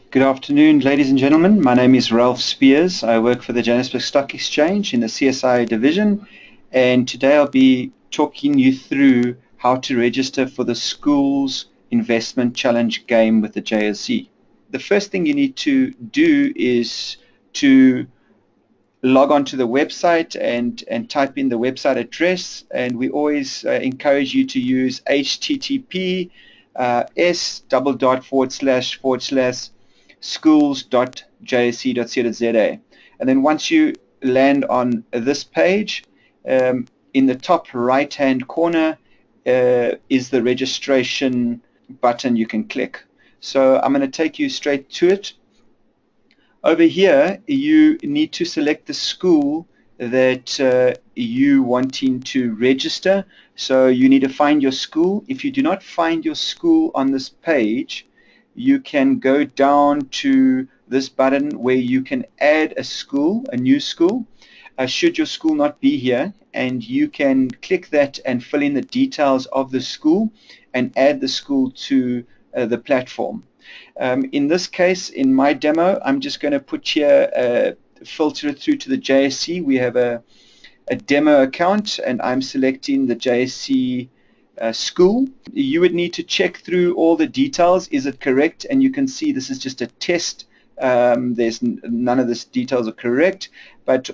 Good afternoon, ladies and gentlemen. My name is Ralph Spears. I work for the Johannesburg Stock Exchange in the CSI division, and today I'll be talking you through how to register for the Schools Investment Challenge game with the JSE. The first thing you need to do is to log on to the website and type in the website address, and we always encourage you to use http s:// schools.jsc.co.za. And then once you land on this page, in the top right hand corner is the registration button you can click. So I'm going to take you straight to it. Over here, you need to select the school that you wanting to register. So you need to find your school. If you do not find your school on this page, you can go down to this button where you can add a school, a new school, should your school not be here, and you can click that and fill in the details of the school and add the school to the platform. In this case, in my demo, I'm just going to put here, filter it through to the JSC. We have a demo account, and I'm selecting the JSC school. You would need to check through all the details. Is it correct? And you can see this is just a test. There's none of these details are correct, but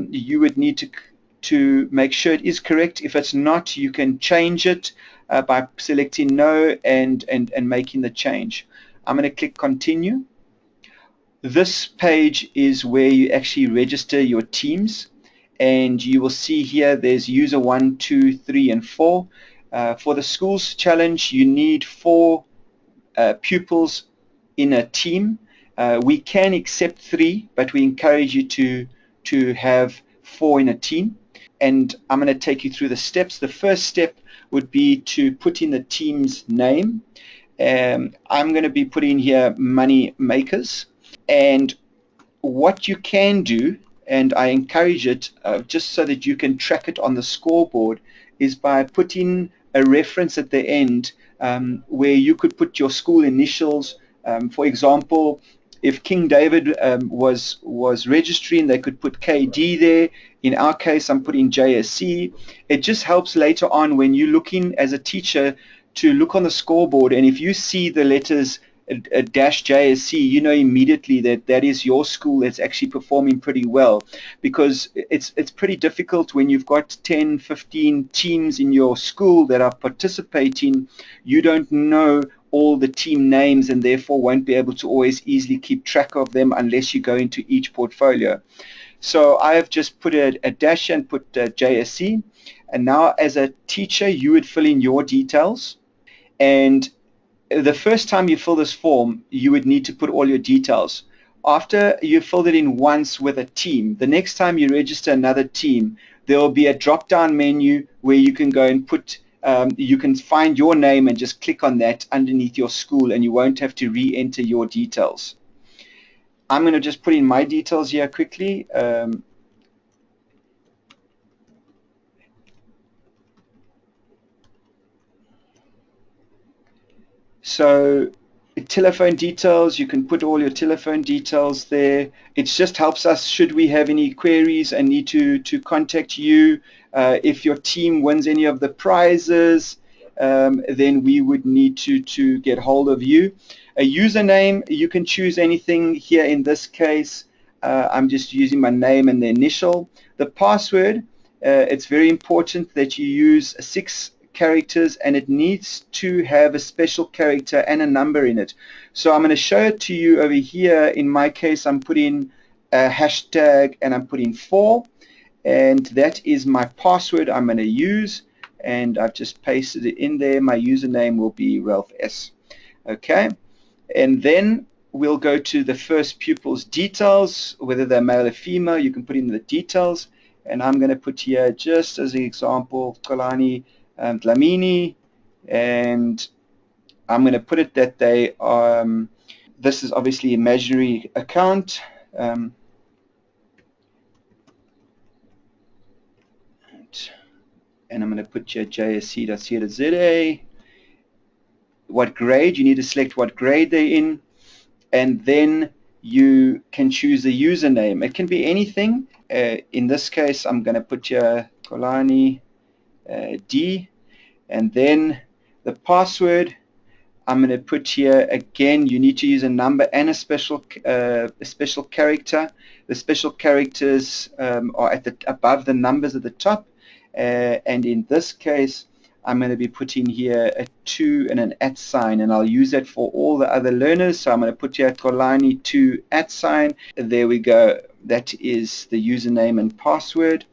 you would need to make sure it is correct. If it's not, you can change it by selecting no and making the change. I'm going to click continue. This page is where you actually register your teams, and you will see here there's user 1, 2, 3, and 4. For the schools challenge, you need 4 pupils in a team. We can accept 3, but we encourage you to have 4 in a team. And I'm going to take you through the steps. The first step would be to put in the team's name. I'm going to be putting here money makers. And what you can do, and I encourage it just so that you can track it on the scoreboard, is by putting a reference at the end where you could put your school initials. For example, if King David was registering, they could put KD there. In our case, I'm putting JSC. It just helps later on when you're looking as a teacher to look on the scoreboard, and if you see the letters a dash JSC, you know immediately that that is your school that's actually performing pretty well, because it's pretty difficult when you've got 10, 15 teams in your school that are participating. You don't know all the team names and therefore won't be able to always easily keep track of them unless you go into each portfolio. So I have just put a dash and put JSC, and now as a teacher you would fill in your details. And the first time you fill this form, you would need to put all your details. After you filled it in once with a team, the next time you register another team, there will be a drop-down menu where you can go and put, you can find your name and just click on that underneath your school, and you won't have to re-enter your details. I'm going to just put in my details here quickly. So telephone details, you can put all your telephone details there. It just helps us should we have any queries and need to contact you. If your team wins any of the prizes, then we would need to get hold of you. A username, you can choose anything here. In this case, I'm just using my name and the initial. The password, it's very important that you use 6 characters, and it needs to have a special character and a number in it. So I'm going to show it to you over here. In my case, I'm putting a hashtag and I'm putting 4, and that is my password I'm going to use, and I've just pasted it in there. My username will be Ralph S. Okay, and then we'll go to the first pupil's details, whether they're male or female. You can put in the details, and I'm going to put here, just as an example, Kolani Dlamini, and I'm going to put it that they are, this is obviously imaginary account, and I'm going to put here JSC.co.za. What grade, you need to select what grade they're in. and then you can choose the username. It can be anything. In this case, I'm going to put here Kolani D, and then the password I'm going to put here again. You need to use a number and a special character. The special characters are at the above the numbers at the top, and in this case, I'm going to be putting here a 2 and an @ sign, and I'll use that for all the other learners. So I'm going to put here Kolani 2 @ sign. There we go. That is the username and password.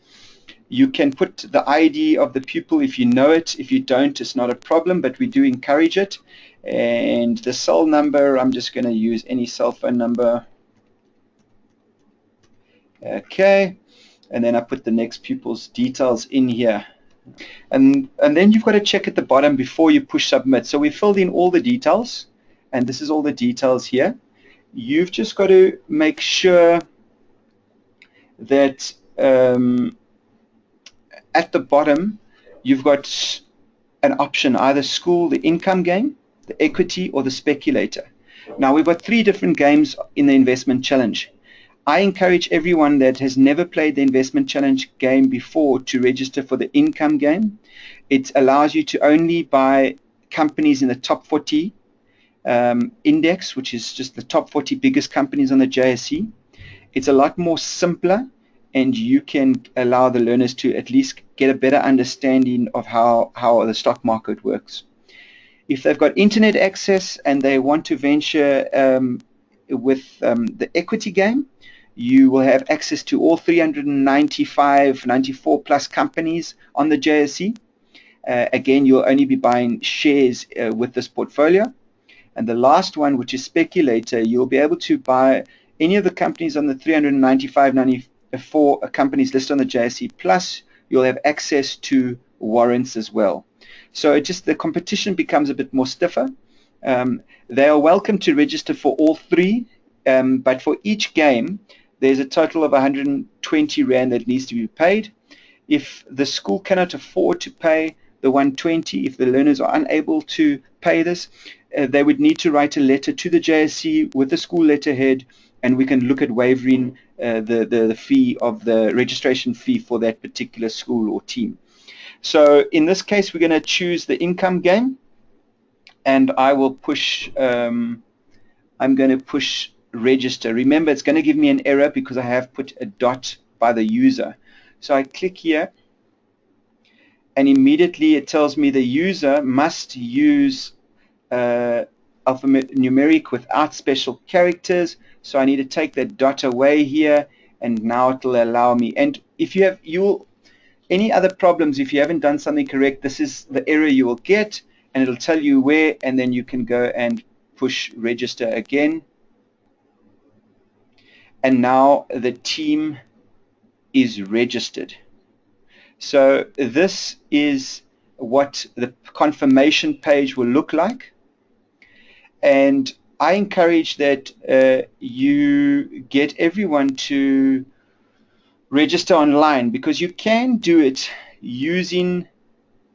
You can put the ID of the pupil if you know it. If you don't, it's not a problem, but we do encourage it. And the cell number, I'm just going to use any cell phone number. Okay, and then I put the next pupil's details in here. And then you've got to check at the bottom before you push submit. So we filled in all the details, and this is all the details here. You've just got to make sure that at the bottom you've got an option, either school, the income game, the equity, or the speculator. Now we've got 3 different games in the investment challenge. I encourage everyone that has never played the investment challenge game before to register for the income game. It allows you to only buy companies in the top 40 index, which is just the top 40 biggest companies on the JSE. It's a lot more simpler, and you can allow the learners to at least get a better understanding of how the stock market works. If they've got internet access and they want to venture with the equity game, you will have access to all 94 plus companies on the JSE. Again, you'll only be buying shares with this portfolio. And the last one, which is speculator, you'll be able to buy any of the companies on the 94 companies listed on the JSE, plus you'll have access to warrants as well. So the competition becomes a bit more stiffer. They are welcome to register for all 3, but for each game, there's a total of 120 Rand that needs to be paid. If the school cannot afford to pay the 120, if the learners are unable to pay this, they would need to write a letter to the JSE with the school letterhead, and we can look at waiving the fee of the registration fee for that particular school or team. So in this case, we're going to choose the income game, and I will push, I'm going to push register. Remember, it's going to give me an error because I have put a dot by the user. So I click here, and immediately it tells me the user must use alphanumeric without special characters. So I need to take that dot away here, and now it will allow me. And if you have any other problems, if you haven't done something correct, this is the error you will get, and it'll tell you where, and then you can go and push register again. And now the team is registered. So this is what the confirmation page will look like. And I encourage that you get everyone to register online, because you can do it using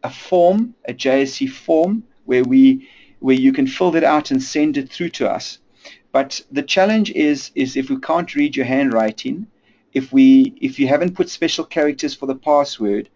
a form, a JSE form, where you can fill that out and send it through to us. But the challenge is if we can't read your handwriting, if you haven't put special characters for the password,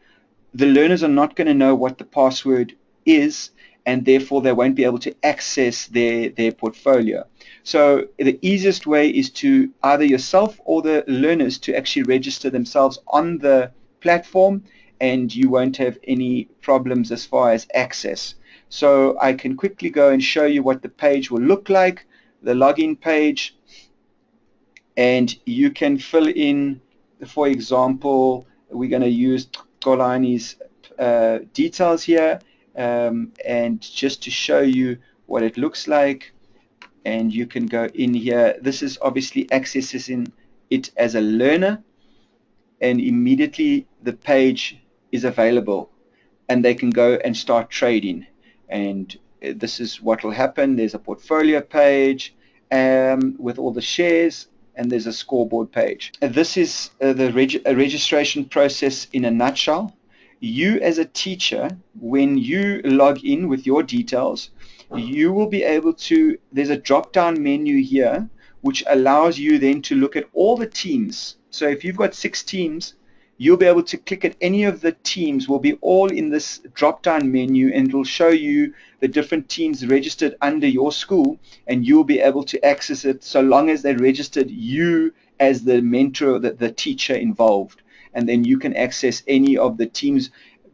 the learners are not going to know what the password is, and therefore they won't be able to access their portfolio. So the easiest way is to either yourself or the learners to actually register themselves on the platform, and you won't have any problems as far as access. So I can quickly go and show you what the page will look like, the login page, and you can fill in, for example, we're going to use Kolani's details here, and just to show you what it looks like, and you can go in here. This is obviously accessing it as a learner, and immediately the page is available, and they can go and start trading. And this is what will happen. There's a portfolio page with all the shares, and there's a scoreboard page. This is the registration process in a nutshell. You as a teacher, when you log in with your details, you will be able to, there's a drop-down menu here which allows you then to look at all the teams. So if you've got 6 teams, you'll be able to click at any of the teams, will be all in this drop-down menu, and it will show you the different teams registered under your school, and you'll be able to access it so long as they registered you as the mentor or the teacher involved. And then you can access any of the teams'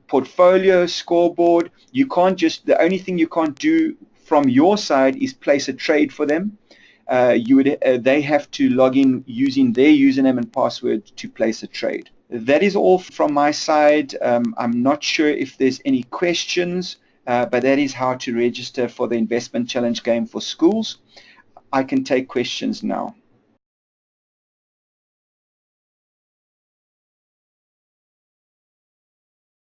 portfolio, scoreboard. You can't just, the only thing you can't do from your side is place a trade for them. They have to log in using their username and password to place a trade. That is all from my side. I'm not sure if there's any questions, but that is how to register for the Investment Challenge game for schools. I can take questions now.